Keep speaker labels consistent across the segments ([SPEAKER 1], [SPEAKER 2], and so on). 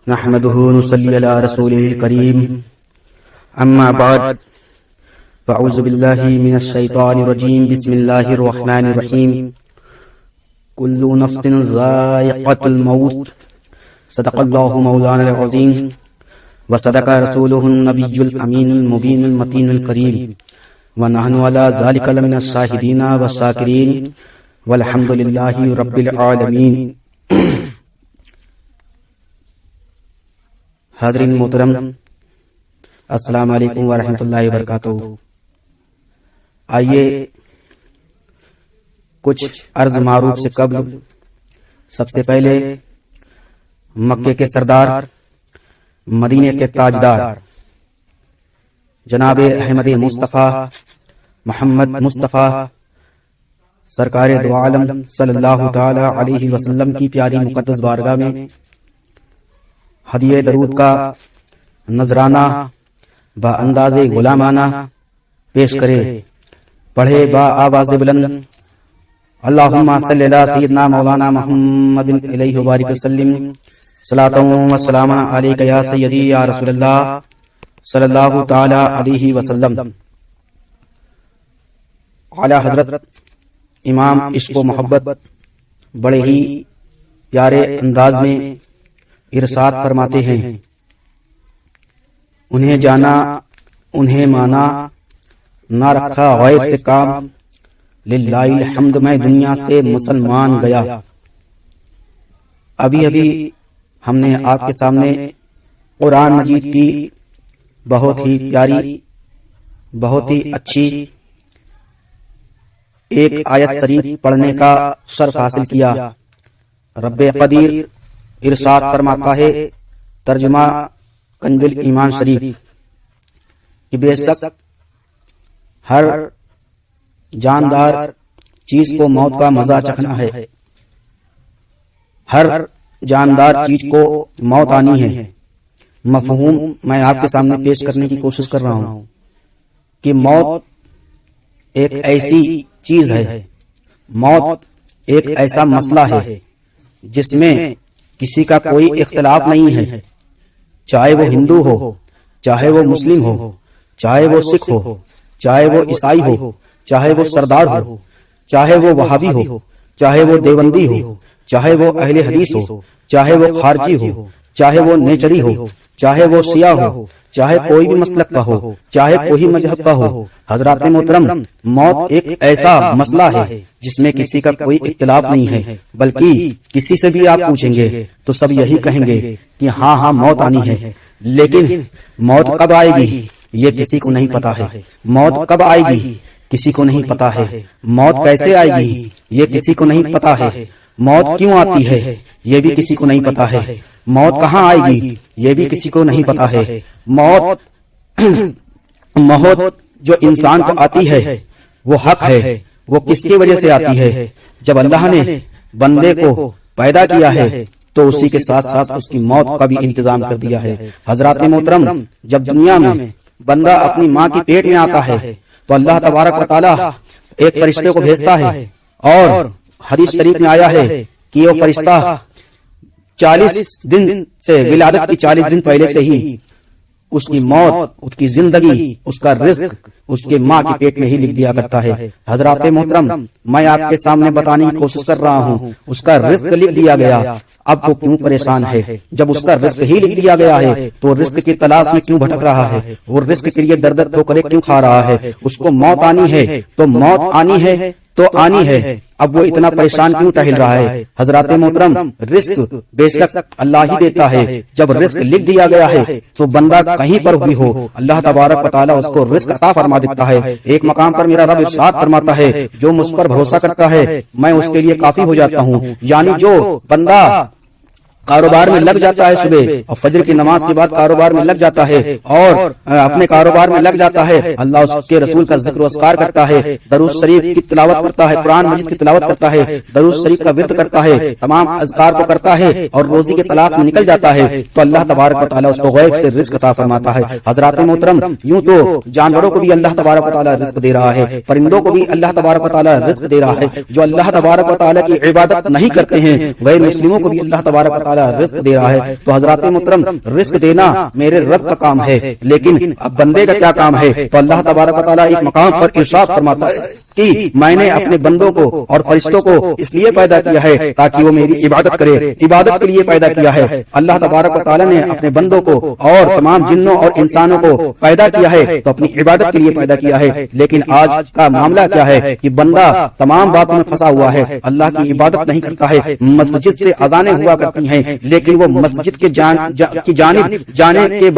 [SPEAKER 1] نحمده ونصلي على رسوله الكريم اما بعد فاعوذ بالله من الشيطان الرجيم بسم الله الرحمن الرحيم كل نفس ذائقة الموت صدق الله مولانا العظيم وصدق رسوله النبي الأمين المبين المتين الكريم ونحن على ذلك لمن الشاهدين والشاكرين والحمد لله رب العالمين. حاضرین محترم، السلام علیکم ورحمۃ اللہ وبرکاتہ. آئیے کچھ عرض معروف سے قبل سب سے پہلے مکے کے سردار، مدینے کے تاجدار جناب احمد مصطفیٰ محمد مصطفیٰ سرکار دو عالم صلی اللہ تعالی علیہ وسلم کی پیاری مقدس بارگاہ میں ہدیہ درود کا نذرانہ با انداز غلامانہ پیش کرے. پڑھے با آواز بلند اللہم صلی علی سیدنا مولانا محمد علیہ وبارک وسلم صلاۃ و سلام علیک یا سیدی یا رسول اللہ صلی اللہ تعالی علیہ وسلم. اعلی حضرت امام عشق و محبت بڑے ہی پیارے انداز میں ارشاد فرماتے ہیں، انہیں جانا انہیں مانا نہ رکھا غیر سے کام، للہ الحمد میں دنیا سے مسلمان گیا. ابھی ہم نے آپ کے سامنے قرآن مجید کی بہت ہی پیاری، بہت ہی اچھی ایک آیت شریف پڑھنے کا شرف حاصل کیا. رب قدیر ارشاد فرماتا ہے، ترجمہ کنز ایمان شریف، کہ بے شک ہر جاندار چیز کو موت کا مزہ چکھنا ہے، ہر جاندار چیز کو موت آنی ہے. مفہوم میں آپ کے سامنے پیش کرنے کی کوشش کر رہا ہوں کہ موت ایک ایسی چیز ہے، موت ایک ایسا مسئلہ ہے جس میں کسی کا کوئی اختلاف نہیں ہے، چاہے وہ ہندو ہو، چاہے وہ مسلم ہو، چاہے وہ سکھ ہو، چاہے وہ عیسائی ہو، چاہے وہ سردار ہو، چاہے وہ وہابی ہو، چاہے وہ دیوبندی ہو، چاہے وہ اہل حدیث ہو، چاہے وہ خارجی ہو، چاہے وہ نیچری ہو، چاہے وہ سیاہ ہو، چاہے کوئی بھی مسلک کا ہو، چاہے کوئی مذہب کا ہو. حضرات محترم، موت ایک ایسا مسئلہ ہے جس میں کسی کا کوئی اختلاف نہیں ہے، بلکہ کسی سے بھی آپ پوچھیں گے تو سب یہی کہیں گے کہ ہاں موت آنی ہے، لیکن موت کب آئے گی یہ کسی کو نہیں پتا ہے. موت کب آئے گی کسی کو نہیں پتا ہے. موت کیسے آئے گی یہ کسی کو نہیں پتا ہے. موت کیوں آتی ہے یہ بھی کسی کو نہیں پتا ہے. موت کہاں آئے گی یہ بھی کسی کو نہیں پتا ہے. موت جو انسان کو آتی ہے وہ حق ہے. وہ کس کی وجہ سے آتی ہے؟ جب اللہ نے بندے کو پیدا کیا ہے تو اسی کے ساتھ ساتھ اس کی موت کا بھی انتظام کر دیا ہے. حضرات محترم، جب دنیا میں بندہ اپنی ماں کی پیٹ میں آتا ہے تو اللہ تبارک و تعالی ایک فرشتے کو بھیجتا ہے، اور حدیث شریف میں آیا ہے کہ وہ فرشتہ 40 دن سے ولادت کی 40 دن پہلے سے ہی اس کی موت، اس کی زندگی، اس کا رزق اس کے ماں کی پیٹ میں ہی لکھ دیا کرتا ہے. حضرات محترم، میں آپ کے سامنے بتانے کی کوشش کر رہا ہوں اس کا رزق لکھ دیا گیا، اب وہ کیوں پریشان ہے؟ جب اس کا رزق ہی لکھ دیا گیا ہے تو رزق کی تلاش میں کیوں بھٹک رہا ہے؟ وہ رزق کے لیے درد ٹھوکریں کیوں کھا رہا ہے؟ اس کو موت آنی ہے تو موت آنی ہے تو آنی ہے، اب وہ اتنا پریشان کیوں ٹہل رہا ہے؟ حضرات محترم، رزق بے شک اللہ ہی دیتا ہے. جب رزق لکھ دیا گیا ہے تو بندہ کہیں پر بھی ہو اللہ تبارک و تعالی اس کو رزق عطا فرما دیتا ہے. ایک مقام پر میرا رب ارشاد فرماتا ہے، جو مجھ پر بھروسہ کرتا ہے میں اس کے لیے کافی ہو جاتا ہوں. یعنی جو بندہ کاروبار میں لگ جاتا ہے صبح اور فجر کی نماز کے بعد کاروبار میں لگ جاتا ہے اور اپنے کاروبار میں لگ جاتا ہے، اللہ اس کے رسول کا ذکر و اذکار کرتا ہے، درود شریف کی تلاوت کرتا ہے، قرآن مجید کی تلاوت کرتا ہے، درود شریف کا ورد کرتا ہے، تمام اذکار کو کرتا ہے اور روزی کی تلاش میں نکل جاتا ہے تو اللہ تبارک و تعالی اس کو غیب سے رزق عطا فرماتا ہے. حضرات محترم، یوں تو جانوروں کو بھی اللہ تبارک و تعالی رزق دے رہا ہے، پرندوں کو بھی اللہ تبارک و تعالی رزق دے رہا ہے. جو اللہ تبارک و تعالی کی عبادت نہیں کرتے ہیں غیر مسلموں کو بھی اللہ تبارک و تعالی ताला रिस्क दे रहा है। तो हजरात मोहतरम, रिस्क देना मेरे रब का काम है, लेकिन अब बंदे का क्या काम है? तो अल्लाह तबारक व तआला एक मकाम पर इरशाद फरमाता है कि मैंने अपने बंदों को और फरिश्तों को इसलिए पैदा किया है ताकि वो मेरी इबादत करे, इबादत के लिए पैदा किया है। अल्लाह तबारक व तआला ने अपने बंदों को और तमाम जिन्नों और इंसानों को पैदा किया है तो अपनी इबादत के लिए पैदा किया है। लेकिन आज का मामला क्या है कि बंदा तमाम बातों में फंसा हुआ है, अल्लाह की इबादत नहीं करता है। मस्जिद से अजानें हुआ करती हैं, लेकिन वो मस्जिद के जानिब जाने के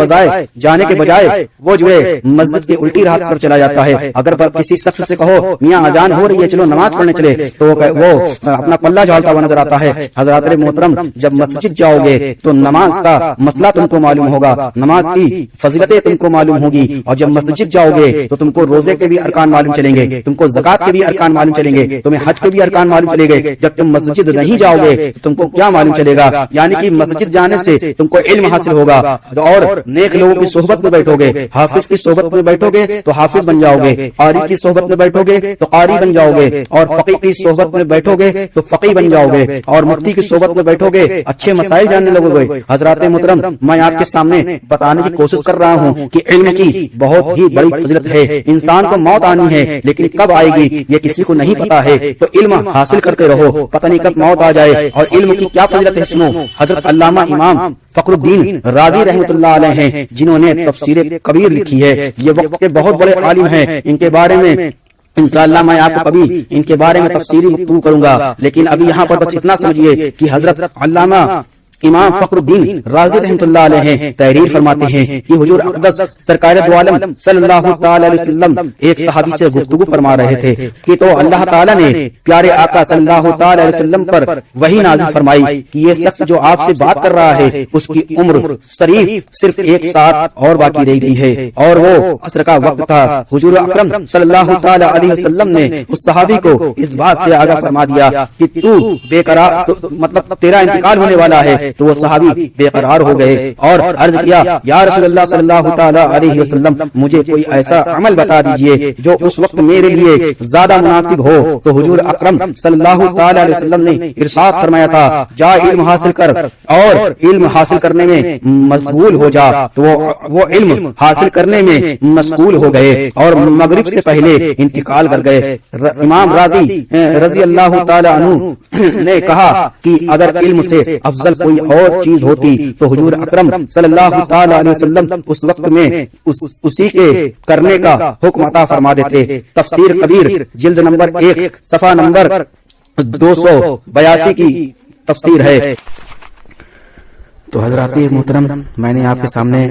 [SPEAKER 1] बजाय वो जो है मस्जिद की उल्टी राह पर चला जाता है। अगर किसी शख्स से कहो मियाँ अजान हो रही है, चलो नमाज पढ़ने चले, तो वो अपना पल्ला झाड़ता हुआ नजर आता है। हजरात मोहतरम, जब मस्जिद जाओगे तो नमाज का मसला तुमको मालूम होगा, नमाज की फजीलतें तुमको मालूम होगी। और जब मस्जिद जाओगे तो तुमको रोजे के भी अरकान मालूम चलेंगे, तुमको ज़कात के भी अरकान मालूम चलेंगे, तुम्हें हज के भी अरकान मालूम चलेंगे। जब तुम मस्जिद नहीं जाओगे तो तुमको क्या मालूम चलेगा? यानी कि मस्जिद जाने से तुमको इल्म हासिल होगा और नेक लोगों की सोहबत में बैठोगे, हाफिज की सोहबत में बैठोगे तो हाफिज बन जाओगे, कारी की सोहबत में बैठोगे तो कारी बन जाओगे, और फकीह की सोहबत में बैठोगे तो फकीह बन जाओगे, और मुफ्ती की सोहबत में बैठोगे अच्छे मसाइल जानने लगोगे। हजरात मोहतरम, मैं आपके सामने बताने की कोशिश कर रहा हूँ कि इल्म की बहुत ही बड़ी फजीलत है। इंसान को मौत आनी है, लेकिन कब आएगी ये किसी को नहीं पता है। तो इल्म हासिल करते रहो, पता नहीं कब मौत आ जाए। और इल्म की क्या फजीलत है सुनो। हजरत अल्लामा इमाम फखरुद्दीन राजी रहमतुल्लाह अलैह हैं, जिन्होंने तफसीर कबीर लिखी है। ये वक्त के बहुत बड़े आलिम हैं। इनके बारे में इंशाअल्लाह मैं आपको कभी इनके बारे में तफसीरी गुफ्तगू करूंगा, लेकिन अभी यहाँ पर बस इतना समझिए कि हजरत अल्लामा इमाम फखरुद्दीन राज़ी रहमतुल्लाह अलैह तहरीर फरमाते हैं कि हुजूर अक़दस सरकार दो आलम सल्लल्लाहु तआला अलैहि वसल्लम एक सहाबी से गुफ्तगू फरमा रहे थे कि तो अल्लाह ताला ने प्यारे आका सल्लल्लाहु तआला अलैहि वसल्लम पर वही नाज़िल फरमाई कि ये शख्स जो आपसे बात कर रहा है उसकी उम्र सिर्फ एक साल और बाकी रह गई है, और वो असर का वक्त था। हुजूर अकरम सल्लल्लाहु तआला अलैहि वसल्लम ने उस सहाबी को इस बात से आगाह फरमा दिया कि तू बेकरार, मतलब तेरा इंतकाल होने वाला है। तो वो सहाबी बेकरार हो गए और अर्ज किया, या रसूलुल्लाह सल्लल्लाहु तआला अलैहि वसल्लम, मुझे कोई ऐसा अमल बता दीजिए जो उस वक्त मेरे लिए ज्यादा मुनासिब हो। तो हुजूर अकरम सल्लल्लाहु तआला अलैहि वसल्लम ने इरशाद फरमाया था, जा इल्म हासिल कर और इल्म हासिल करने में मशगूल हो जा। तो वो इल्म हासिल करने में मशगूल हो गए और मगरिब से पहले इंतकाल कर गए। इमाम राज़ी रज़ी अल्लाह तआला अन्हु ने कहा कि अगर इल्म से अफजल कोई और चीज होती तो हुजूर अकरम सल्लल्लाहु तआला अलैहि वसल्लम उस वक्त में उसी के करने का हुक्म अता फरमा देते। तफसीर कबीर जिल्द नंबर 1 सफा नंबर 282 की तफसीर है। तो हजरात मोहतरम, मैंने आपके सामने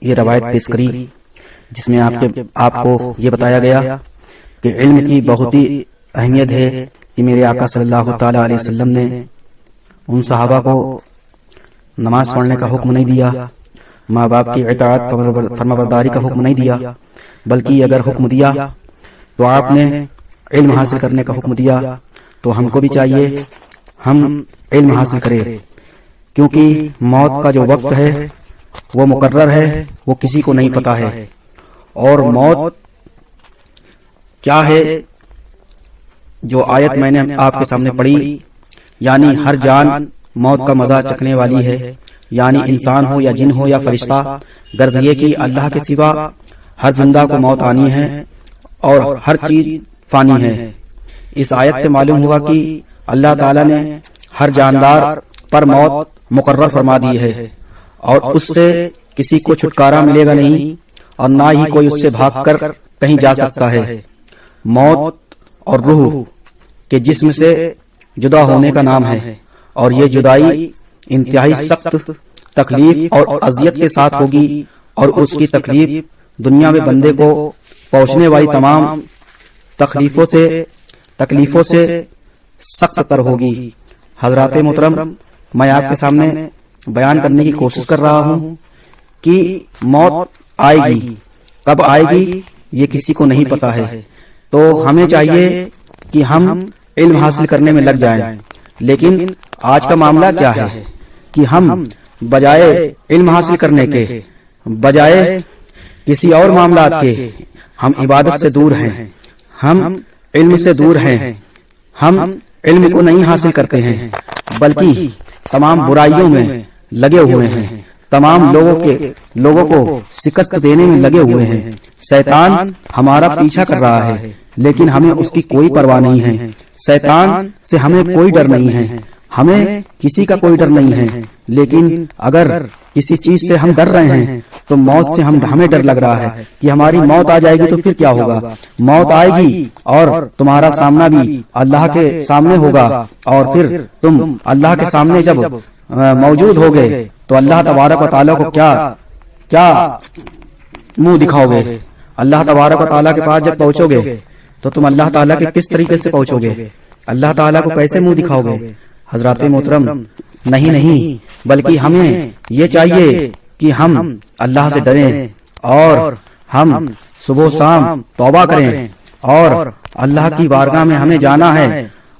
[SPEAKER 1] ये रवायत पेश करी जिसमें आपको ये बताया गया कि इल्म की बहुत ही अहमियत है कि मेरे आका सल्लल्लाहु तआला अलैहि वसल्लम ने उन सहाबा को नमाज पढ़ने का हुक्म नहीं दिया, माँ बाप की इताअत फरमाबरदारी का हुक्म नहीं दिया, बल्कि अगर हुक्म दिया तो आपने इल्म हासिल करने का हुक्म दिया। तो हमको भी चाहिए हम इल्म हासिल करें, क्योंकि मौत का जो वक्त है वो मुकर्रर है, वो किसी को नहीं पता है। और मौत क्या है, जो आयत मैंने आपके सामने पढ़ी, यानी हर जान मौत का मजा चखने वाली है, यानी इंसान हो या जिन हो या फरिश्ता, गर्ज ये कि अल्लाह के सिवा हर जिंदा को मौत आनी है और हर चीज फानी है। इस आयत से मालूम हुआ कि अल्लाह ताला ने हर जानदार पर मौत मुकर्रर फरमा दी है और उससे किसी को छुटकारा मिलेगा नहीं और ना ही कोई उससे भागकर कहीं जा सकता है। मौत और रूह के जिस्म से जुदा होने का नाम है और ये जुदाई इंतहाई सख्त तकलीफ और अजियत के साथ होगी और उसकी तकलीफ दुनिया में बंदे को पहुंचने वाली तमाम तकलीफों से सख्त तर होगी। हजरात मोहतरम, मैं आपके सामने बयान करने की कोशिश कर रहा हूँ कि मौत आएगी, कब आएगी ये किसी को नहीं पता है। तो हमें चाहिए कि हम इल्म हासिल करने में लग जाएं। लेकिन आज का मामला क्या है कि हम बजाय इल्म हासिल करने के, बजाय किसी और मामलात के, हम इबादत से दूर हैं, हम इल्म से दूर हैं, हम इल्म को नहीं हासिल करते हैं, बल्कि तमाम बुराइयों में लगे हुए हैं, तमाम लोगों को शिकस्त देने में लगे हुए हैं। शैतान हमारा पीछा कर रहा है, लेकिन हमें उसकी कोई परवाह नहीं है। शैतान से हमें कोई डर नहीं है, हमें किसी का कोई डर नहीं है। लेकिन अगर किसी चीज से हम डर रहे हैं तो मौत से हमें डर लग रहा है कि हमारी मौत आ जाएगी तो फिर क्या होगा। मौत आएगी और तुम्हारा सामना भी अल्लाह के सामने होगा, और फिर तुम अल्लाह के सामने जब मौजूद होगे तो अल्लाह तबारक व तआला को क्या मुंह दिखाओगे। अल्लाह तबारक व तआला के पास जब पहुंचोगे तो तुम अल्लाह ताला के किस तरीके से पहुंचोगे, अल्लाह ताला को कैसे मुंह दिखाओगे। हजरत मोहतरम, नहीं, बल्कि हमें ये चाहिए कि हम अल्लाह से डरें और हम सुबह शाम तौबा करें और अल्लाह की बारगाह में हमें जाना है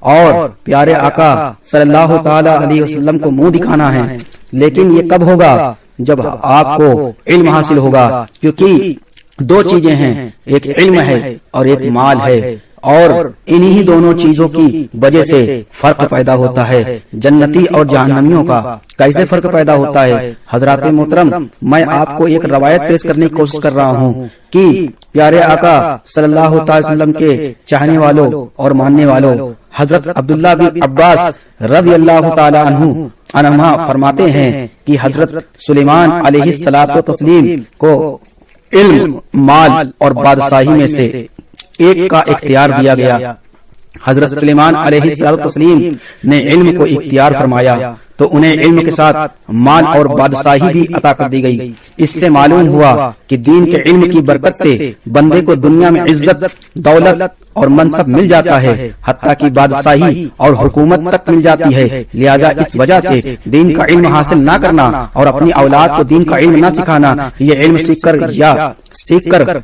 [SPEAKER 1] और प्यारे आका सल्लल्लाहु ताला अलैहि वसल्लम को मुंह दिखाना है। लेकिन ये कब होगा? जब आपको इल्म हासिल होगा, क्योंकि दो चीजें हैं, एक इल्म है और एक माल है, और इन्हीं दोनों चीजों की वजह से फर्क पैदा होता है जन्नती और जहन्नमियों का। कैसे फर्क पैदा होता है? हजरत मोहतरम, मैं आपको एक रवायत पेश करने की कोशिश कर रहा हूँ कि प्यारे आका सल्लल्लाहु अलैहि वसल्लम के चाहने वालों और मानने वालों हजरत अब्दुल्लाह बिन अब्बास रज़ियल्लाहु ताला अन्हुमा फरमाते हैं कि हजरत सुलेमान अलैहिस्सलातु तस्लीम को इल्म, माल और बादशाही में से एक का इख्तियार दिया गया। हजरत सुलेमान अलैहिस्सलातु तस्लीम ने इल्म को इख्तियार फरमाया तो उन्हें इल्म के साथ माल और बादशाही भी अता कर दी गई। इससे मालूम हुआ कि दीन के इल्म की बरकत से बंदे को दुनिया में इज्जत, दौलत और मनसब मिल जाता है, हत्ता कि बादशाही और हुकूमत तक मिल जाती है। लिहाजा इस वजह से दीन का इल्म हासिल ना करना और अपनी औलाद को दीन का इल्म ना सिखाना, ये इल्म सीख कर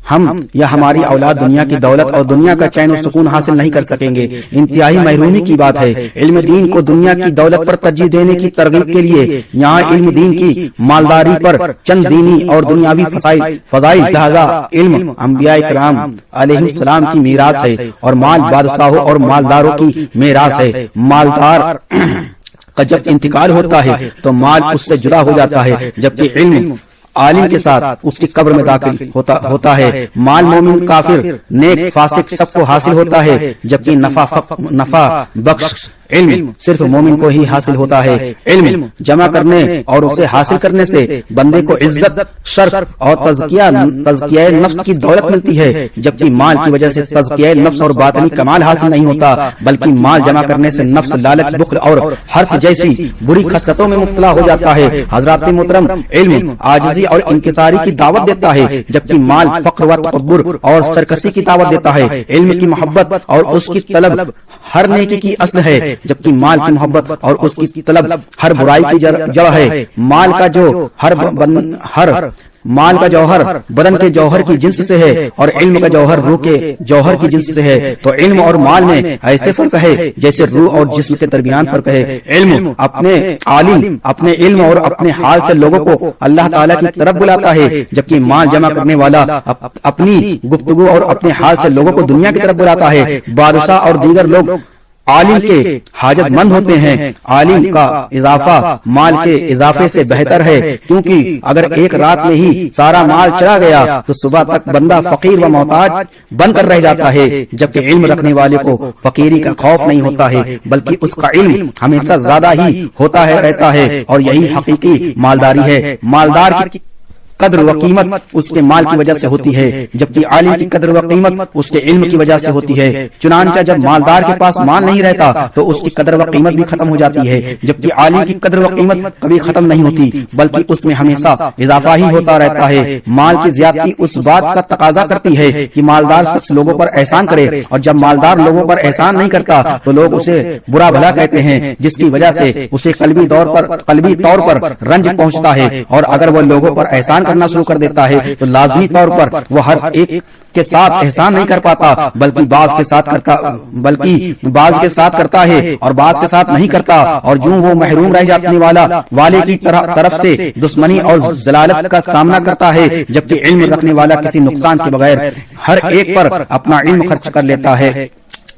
[SPEAKER 1] हम या हमारी औलाद दुनिया की दौलत और दुनिया का चैन और सुकून हासिल नहीं कर सकेंगे। इंतहाई महरूमी की बात है। इल्म दीन को दुनिया की दौलत पर तरजीह देने की तरगीब के लिए यहाँ इल्म दीन की मालदारी पर चंद दीनी और दुनियावी फजाइल। लिहाजा इल्म अंबिया इकराम अलैहिस्सलाम की मीरास है और माल बादशाहों और मालदारों की मीरास है। मालदार का जब इंतकाल होता है तो माल उससे जुदा हो जाता है, जबकि इल्म आलिम के साथ उसकी कब्र में दाखिल होता है। माल मोमिन, काफिर, नेक, फासिक सबको हासिल होता है, जबकि नफा बख्श इल्म सिर्फ मोमिन को ही हासिल होता है। इल्म जमा करने और उसे हासिल करने से बंदे को इज्जत, शर्फ और तज़किया नफ्स की दौलत मिलती है, जबकि माल की वजह से तज़किया नफ्स और बातनी कमाल हासिल नहीं होता, बल्कि माल जमा करने से नफ्स लालच, बुख्ल और हर्ष जैसी बुरी खसलतों में मुब्तला हो जाता है। हजरत मोहतरम, इल्म आजिज़ी और इंकिसारी की दावत देता है, जबकि माल फक्र व तकब्बुर और सरकशी की दावत देता है। इल्म की मोहब्बत और उसकी तलब हर नेकी की असल है, जबकि माल की मोहब्बत और उसकी तलब हर बुराई की जड़ है। माल का जौहर बदन के जौहर की जिन्स से है और इल्म का जौहर रूह के जौहर की जिन्स से है। तो इल्म और माल में ऐसे फर्क है जैसे रूह और जिस्म के दरमियान फर्क है। इल्म अपने इल्म और अपने हाल से लोगों को अल्लाह ताला की तरफ बुलाता है, जबकि माल जमा करने वाला अपनी गुफ्तगू और अपने हाल से लोगों को दुनिया की तरफ बुलाता है। बादशाह और दीगर लोग आलिम के हाजतमंद होते हैं। आलिम का इजाफा माल के इजाफे से बेहतर है, क्योंकि अगर एक रात में ही सारा माल चला गया तो सुबह तक बंदा फकीर व मोहताज बनकर रह जाता है, जबकि इल्म रखने वाले को फकीरी का खौफ नहीं होता है, बल्कि उसका इल्म हमेशा ज्यादा ही होता है रहता है। और यही हकीकी मालदारी है। मालदार की कद्र व कीमत उसके माल की वजह से होती है, जबकि आलिम की कद्र व कीमत उसके इल्म की वजह से होती है। चुनांचा जब मालदार के पास माल नहीं रहता तो उसकी कद्र व कीमत भी खत्म हो जाती है, जबकि आलिम की कद्र व कीमत कभी खत्म नहीं होती, बल्कि उसमें हमेशा इजाफा ही होता रहता है। माल की ज्यादती उस बात का तकाजा करती है कि मालदार शख्स लोगों पर एहसान करे, और जब मालदार लोगों पर एहसान नहीं करता तो लोग उसे बुरा भला कहते हैं, जिसकी वजह से उसे कल्बी तौर पर रंज पहुंचता है। और अगर वह लोगों पर एहसान करना शुरू कर देता है तो लाजमी तौर पर वो हर एक के साथ एहसान नहीं कर पाता, बल्कि बाज के साथ करता है और बाज के साथ नहीं करता, और यूं वो महरूम रह जाने वाले की तरफ से दुश्मनी और जलालत का सामना करता है, जबकि इल्म रखने वाला किसी नुकसान के बगैर हर एक पर अपना इल्म खर्च कर लेता है।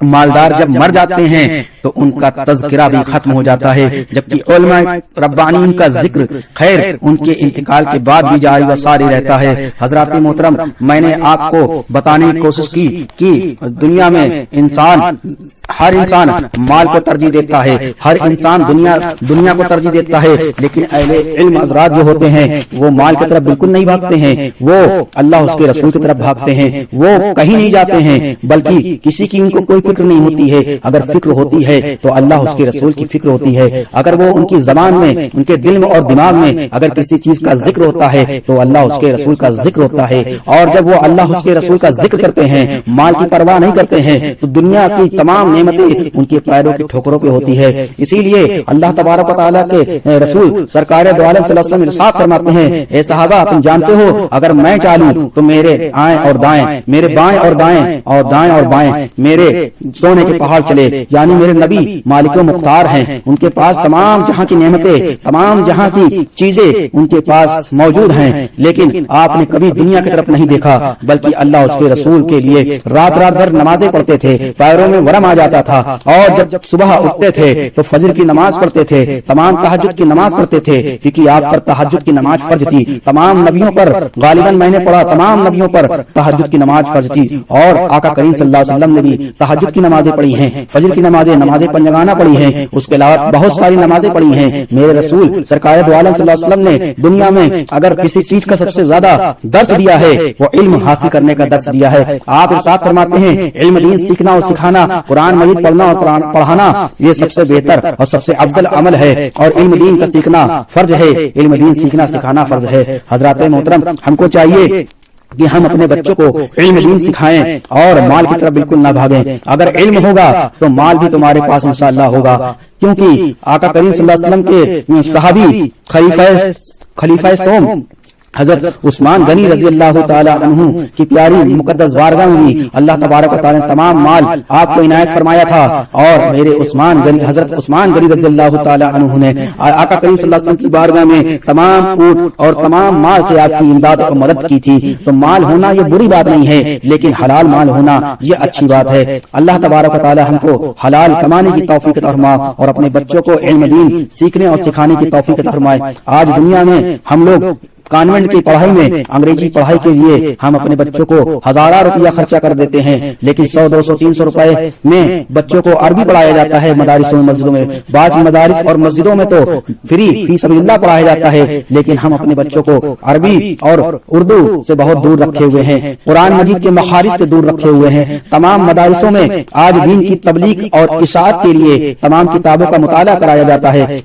[SPEAKER 1] मालदार जब मर जाते हैं तो उनका तज़किरा भी खत्म हो जाता है, जबकि उलमा रब्बानीन का जिक्र खैर उनके इंतकाल के बाद भी जारी व सारी रहता है। हजरत मोहतरम, मैंने आपको बताने की कोशिश की कि दुनिया में हर इंसान माल को तरजीह देता है, हर इंसान दुनिया को तरजीह देता है, लेकिन अहले इल्म हज़रात जो होते हैं वो माल की तरफ बिल्कुल नहीं भागते हैं, वो अल्लाह उसके रसूल की तरफ भागते हैं, वो कहीं नहीं जाते हैं, बल्कि किसी की उनको कोई फिक्र नहीं होती है। अगर फिक्र होती है तो अल्लाह उसके रसूल की फिक्र होती है। अगर वो उनकी जबान में, उनके दिल में और दिमाग में अगर किसी चीज का जिक्र होता है तो अल्लाह उसके रसूल का जिक्र होता है। और जब वो अल्लाह उसके रसूल का जिक्र करते हैं, माल की परवाह नहीं करते हैं, तो दुनिया की तमाम नेमतें उनके पैरों की ठोकरों पे होती है। इसीलिए अल्लाह तबारक व तआला के रसूल सरकार दो आलम सल्लल्लाहु अलैहि वसल्लम इरशाद फरमाते हैं, ए सहाबा, तुम जानते हो अगर मैं चालूं तो मेरे आएं और दाएं, मेरे बाएं और दाएं और दाएं और बाएं मेरे सोने के पहाड़ चले। यानी मेरे नबी मालिक मुख्तार हैं, उनके पास तमाम जहां की नेमतें, तमाम जहां की चीजें उनके पास मौजूद हैं, लेकिन आपने कभी दुनिया की तरफ नहीं देखा, बल्कि अल्लाह उसके रसूल के लिए रात रात भर नमाजें पढ़ते थे, पैरों में वरम आ जाता था, और जब सुबह उठते थे तो फजर की नमाज पढ़ते थे, तमाम तहज्जुद की नमाज पढ़ते थे, क्योंकि आप पर तहज्जुद की नमाज फर्ज थी। तमाम नबियों पर, गालिबन मैंने पढ़ा, तमाम नबियों पर तहज्जुद की नमाज फर्ज थी, और आका करीम सल्लल्लाहु अलैहि वसल्लम ने भी तहज्जुद की नमाजें पढ़ी हैं, फजर की नमाजें पंजगाना पढ़ी हैं, उसके अलावा बहुत सारी नमाजें पढ़ी हैं। मेरे रसूल सरकार दो आलम सल्लल्लाहु अलैहि वसल्लम ने दुनिया में अगर किसी चीज का सबसे ज्यादा दर्स दिया है वो इल्म हासिल करने का दर्स दिया है। आप इरशाद फरमाते हैं, इल्म दीन सीखना और सिखाना, कुरान मजीद पढ़ना और पढ़ाना, ये सबसे बेहतर और सबसे अफजल अमल है, और इल्म दीन का सीखना फर्ज है, इल्म दीन सीखना सिखाना फर्ज है। हजरत मोहतरम, हमको चाहिए कि हम अपने बच्चों को इल्म दीन सिखाएं और माल की तरफ बिल्कुल ना भागें। अगर इल्म होगा तो माल भी तुम्हारे पास इंशाअल्लाह होगा, क्योंकि आका करीम सल्लल्लाहु अलैहि वसल्लम के सहाबी खलीफा सोम हजरत उस्मान गनी रजी अल्लाह ताला अन्हु की प्यारी मुकद्दस बारगाह में अल्लाह तबारक व तआला ने तमाम माल आपको इनायत फरमाया था, और मेरे हजरत उस्मान गनी रजी अल्लाह ताला अन्हु ने आका करीम सल्लल्लाहु अलैहि वसल्लम की बारगाह में तमाम ऊँट और तमाम माल से आपकी इमदाद और मदद की थी। तो माल होना ये बुरी बात नहीं है, लेकिन हलाल माल होना ये अच्छी बात है। अल्लाह तबारक व तआला हमको हलाल कमाने की तौफीक अता फरमाए और अपने बच्चों को इल्म दीन सीखने और सिखाने की तौफीक अता फरमाए। आज दुनिया में हम लोग कॉन्वेंट की पढ़ाई में, अंग्रेजी पढ़ाई के लिए हम अपने बच्चों को हजारों रुपया खर्चा कर देते हैं, लेकिन 100, 200, 300 रुपए में बच्चों को अरबी पढ़ाया जाता है मदारिसों में, मस्जिदों में। बाज मदारिस और मस्जिदों में तो फ्री फी सबिलिल्लाह पढ़ाया जाता है, लेकिन हम अपने बच्चों को अरबी और उर्दू से बहुत दूर रखे हुए हैं, कुरान मजीद के मखारिज से दूर रखे हुए हैं। तमाम मदारिसों में आज दीन की तबलीग और इशाअत के लिए तमाम किताबों का मुताला कराया जाता है,